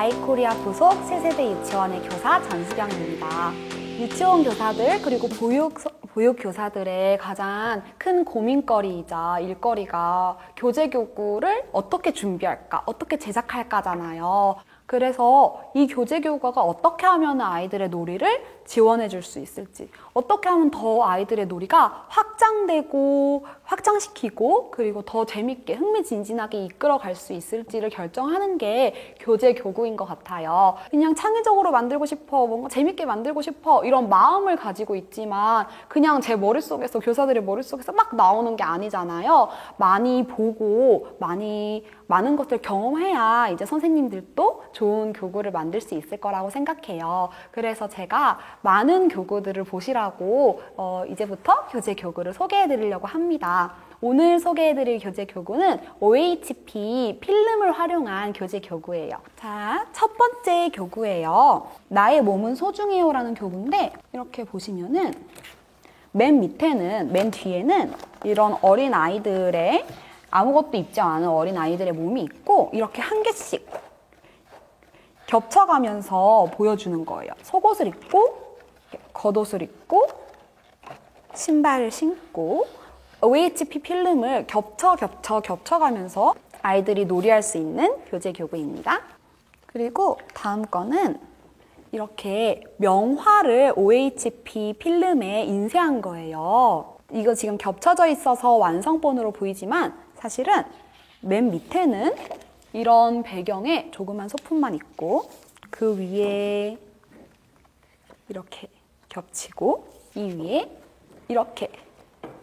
아이코리아 부속 새세대 유치원의 교사 전수경입니다. 유치원 교사들 그리고 보육 교사들의 가장 큰 고민거리이자 일거리가 교재교구를 어떻게 준비할까, 어떻게 제작할까잖아요. 그래서 이 교재교구가 어떻게 하면 아이들의 놀이를 지원해 줄 수 있을지, 어떻게 하면 더 아이들의 놀이가 확장되고 확장시키고 그리고 더 재밌게 흥미진진하게 이끌어갈 수 있을지를 결정하는 게 교재교구인 것 같아요. 그냥 창의적으로 만들고 싶어, 뭔가 재밌게 만들고 싶어 이런 마음을 가지고 있지만 그냥 제 머릿속에서, 교사들의 머릿속에서 막 나오는 게 아니잖아요. 많이 보고 많은 것들 경험해야 이제 선생님들도 좋은 교구를 만들 수 있을 거라고 생각해요. 그래서 제가 많은 교구들을 보시라고 이제부터 교재 교구를 소개해 드리려고 합니다. 오늘 소개해 드릴 교재 교구는 OHP 필름을 활용한 교재 교구예요. 자, 첫 번째 교구예요. 나의 몸은 소중해요 라는 교구인데, 이렇게 보시면은 맨 뒤에는 이런 어린 아이들의, 아무것도 입지 않은 어린 아이들의 몸이 있고 이렇게 한 개씩 겹쳐가면서 보여주는 거예요. 속옷을 입고 겉옷을 입고 신발을 신고 OHP 필름을 겹쳐가면서 아이들이 놀이할 수 있는 교재 교구입니다. 그리고 다음 거는 이렇게 명화를 OHP 필름에 인쇄한 거예요. 이거 지금 겹쳐져 있어서 완성본으로 보이지만 사실은 맨 밑에는 이런 배경에 조그만 소품만 있고 그 위에 이렇게 겹치고 이 위에 이렇게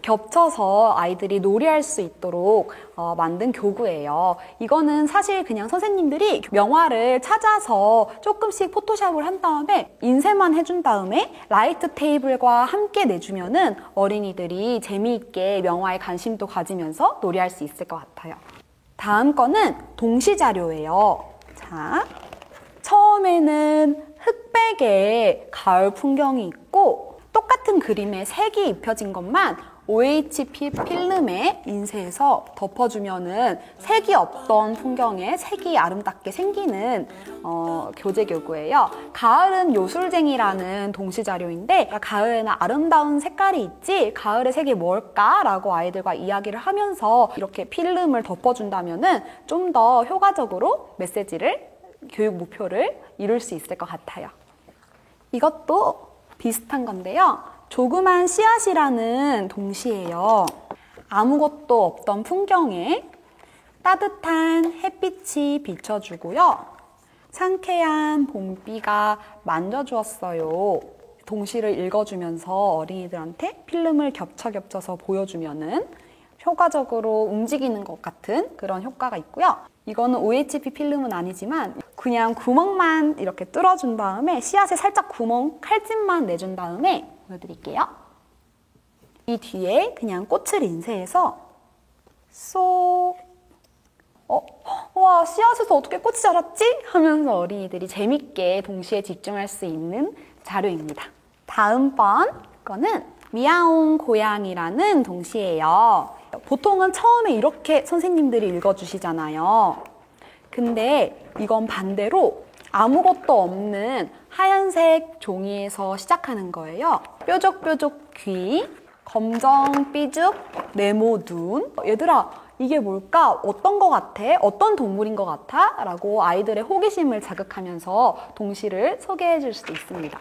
겹쳐서 아이들이 놀이할 수 있도록 만든 교구예요. 이거는 사실 그냥 선생님들이 명화를 찾아서 조금씩 포토샵을 한 다음에 인쇄만 해준 다음에 라이트 테이블과 함께 내주면은 어린이들이 재미있게 명화에 관심도 가지면서 놀이할 수 있을 것 같아요. 다음 거는 동시자료예요. 자, 처음에는 흑백의 가을 풍경이 있고 똑같은 그림에 색이 입혀진 것만 OHP 필름에 인쇄해서 덮어주면은 색이 없던 풍경에 색이 아름답게 생기는 교재 교구예요. 가을은 요술쟁이라는 동시자료인데, 가을에는 아름다운 색깔이 있지 가을의 색이 뭘까? 라고 아이들과 이야기를 하면서 이렇게 필름을 덮어준다면은 좀 더 효과적으로 메시지를, 교육 목표를 이룰 수 있을 것 같아요. 이것도 비슷한 건데요. 조그만 씨앗이라는 동시예요. 아무것도 없던 풍경에 따뜻한 햇빛이 비춰주고요. 상쾌한 봄비가 만져주었어요. 동시를 읽어주면서 어린이들한테 필름을 겹쳐서 보여주면은 효과적으로 움직이는 것 같은 그런 효과가 있고요. 이거는 OHP 필름은 아니지만 그냥 구멍만 이렇게 뚫어준 다음에 씨앗에 살짝 구멍, 칼집만 내준 다음에 보여드릴게요. 이 뒤에 그냥 꽃을 인쇄해서 쏙, 와, 씨앗에서 어떻게 꽃이 자랐지? 하면서 어린이들이 재밌게 동시에 집중할 수 있는 자료입니다. 다음번 거는 미야옹 고양이라는 동시예요. 보통은 처음에 이렇게 선생님들이 읽어주시잖아요. 근데 이건 반대로 아무것도 없는 하얀색 종이에서 시작하는 거예요. 뾰족뾰족 귀, 검정 삐죽 네모 눈. 얘들아, 이게 뭘까? 어떤 거 같아? 어떤 동물인 것 같아? 라고 아이들의 호기심을 자극하면서 동시를 소개해 줄 수도 있습니다.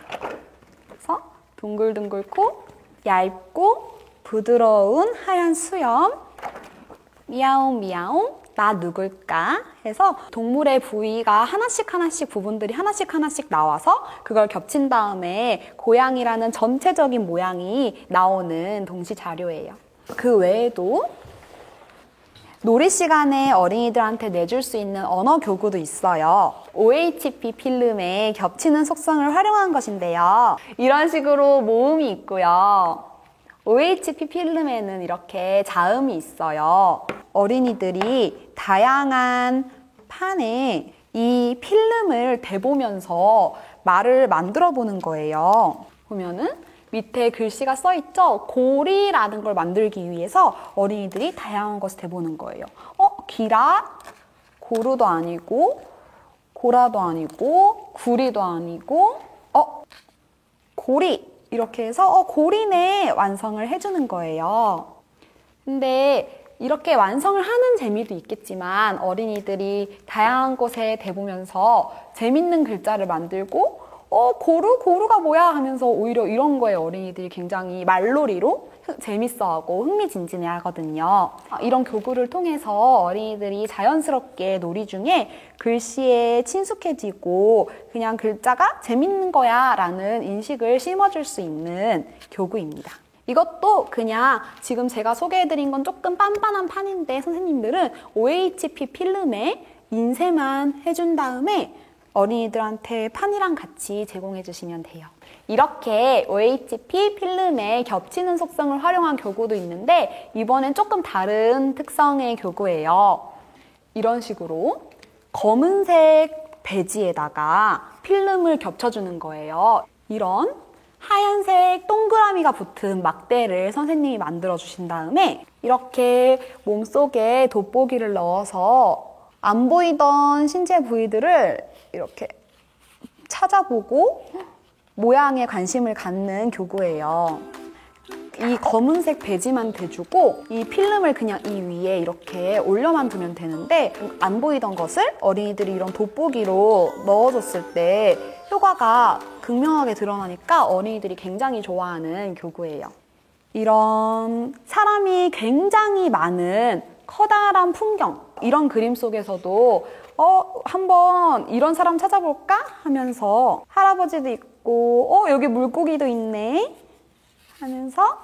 그래서 둥글둥글 코, 얇고 부드러운 하얀 수염, 미야옹 미야옹 나 누굴까 해서 동물의 부위가 하나씩 부분들이 하나씩 나와서 그걸 겹친 다음에 고양이라는 전체적인 모양이 나오는 동시 자료예요. 그 외에도 놀이 시간에 어린이들한테 내줄 수 있는 언어 교구도 있어요. OHP 필름에 겹치는 속성을 활용한 것인데요. 이런 식으로 모음이 있고요. OHP 필름에는 이렇게 자음이 있어요. 어린이들이 다양한 판에 이 필름을 대보면서 말을 만들어 보는 거예요. 보면은 밑에 글씨가 써 있죠? 고리라는 걸 만들기 위해서 어린이들이 다양한 것을 대보는 거예요. 기라? 고루도 아니고 보라도 아니고 구리도 아니고 고리 이렇게 해서 고리네 완성을 해주는 거예요. 근데 이렇게 완성을 하는 재미도 있겠지만 어린이들이 다양한 곳에 대보면서 재밌는 글자를 만들고 고루가 뭐야 하면서 오히려 이런 거에 어린이들이 굉장히 말놀이로 재밌어하고 흥미진진해 하거든요. 이런 교구를 통해서 어린이들이 자연스럽게 놀이 중에 글씨에 친숙해지고 그냥 글자가 재밌는 거야 라는 인식을 심어줄 수 있는 교구입니다. 이것도 그냥 지금 제가 소개해드린 건 조금 빤빤한 판인데 선생님들은 OHP 필름에 인쇄만 해준 다음에 어린이들한테 판이랑 같이 제공해 주시면 돼요. 이렇게 OHP 필름에 겹치는 속성을 활용한 교구도 있는데 이번엔 조금 다른 특성의 교구예요. 이런 식으로 검은색 배지에다가 필름을 겹쳐주는 거예요. 이런 하얀색 동그라미가 붙은 막대를 선생님이 만들어 주신 다음에 이렇게 몸속에 돋보기를 넣어서 안 보이던 신체 부위들을 이렇게 찾아보고 모양에 관심을 갖는 교구예요. 이 검은색 배지만 대주고 이 필름을 그냥 이 위에 이렇게 올려만 두면 되는데 안 보이던 것을 어린이들이 이런 돋보기로 넣어줬을 때 효과가 극명하게 드러나니까 어린이들이 굉장히 좋아하는 교구예요. 이런 사람이 굉장히 많은 커다란 풍경, 이런 그림 속에서도 한번 이런 사람 찾아볼까? 하면서 할아버지도 있고 여기 물고기도 있네 하면서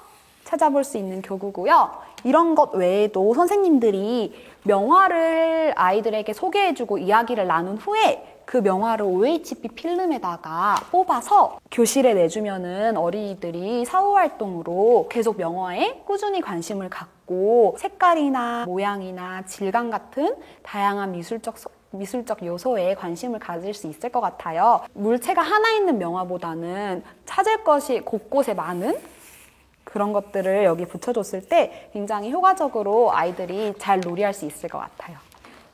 찾아볼 수 있는 교구고요. 이런 것 외에도 선생님들이 명화를 아이들에게 소개해주고 이야기를 나눈 후에 그 명화를 OHP 필름에다가 뽑아서 교실에 내주면은 어린이들이 사후활동으로 계속 명화에 꾸준히 관심을 갖고 색깔이나 모양이나 질감 같은 다양한 미술적 요소에 관심을 가질 수 있을 것 같아요. 물체가 하나 있는 명화보다는 찾을 것이 곳곳에 많은 그런 것들을 여기 붙여줬을 때 굉장히 효과적으로 아이들이 잘 놀이할 수 있을 것 같아요.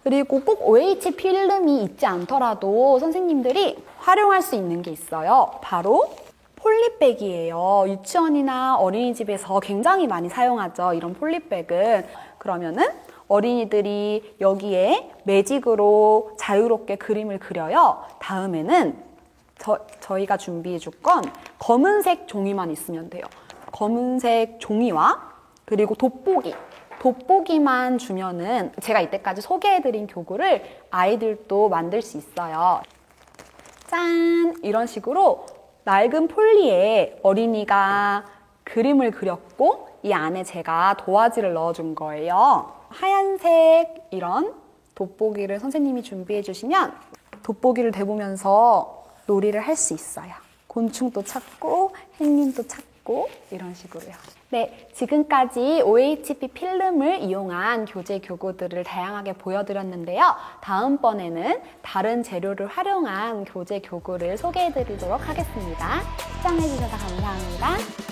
그리고 꼭 OH 필름이 있지 않더라도 선생님들이 활용할 수 있는 게 있어요. 바로 폴리백이에요. 유치원이나 어린이집에서 굉장히 많이 사용하죠. 이런 폴리백은. 그러면은 어린이들이 여기에 매직으로 자유롭게 그림을 그려요. 다음에는 저희가 준비해 줄 건 검은색 종이만 있으면 돼요. 검은색 종이와 그리고 돋보기만 주면은 제가 이때까지 소개해드린 교구를 아이들도 만들 수 있어요. 짠! 이런 식으로 낡은 폴리에 어린이가 그림을 그렸고 이 안에 제가 도화지를 넣어준 거예요. 하얀색 이런 돋보기를 선생님이 준비해 주시면 돋보기를 대보면서 놀이를 할 수 있어요. 곤충도 찾고 햇님도 찾고 이런 식으로요. 네, 지금까지 OHP 필름을 이용한 교재 교구들을 다양하게 보여드렸는데요. 다음번에는 다른 재료를 활용한 교재 교구를 소개해드리도록 하겠습니다. 시청해주셔서 감사합니다.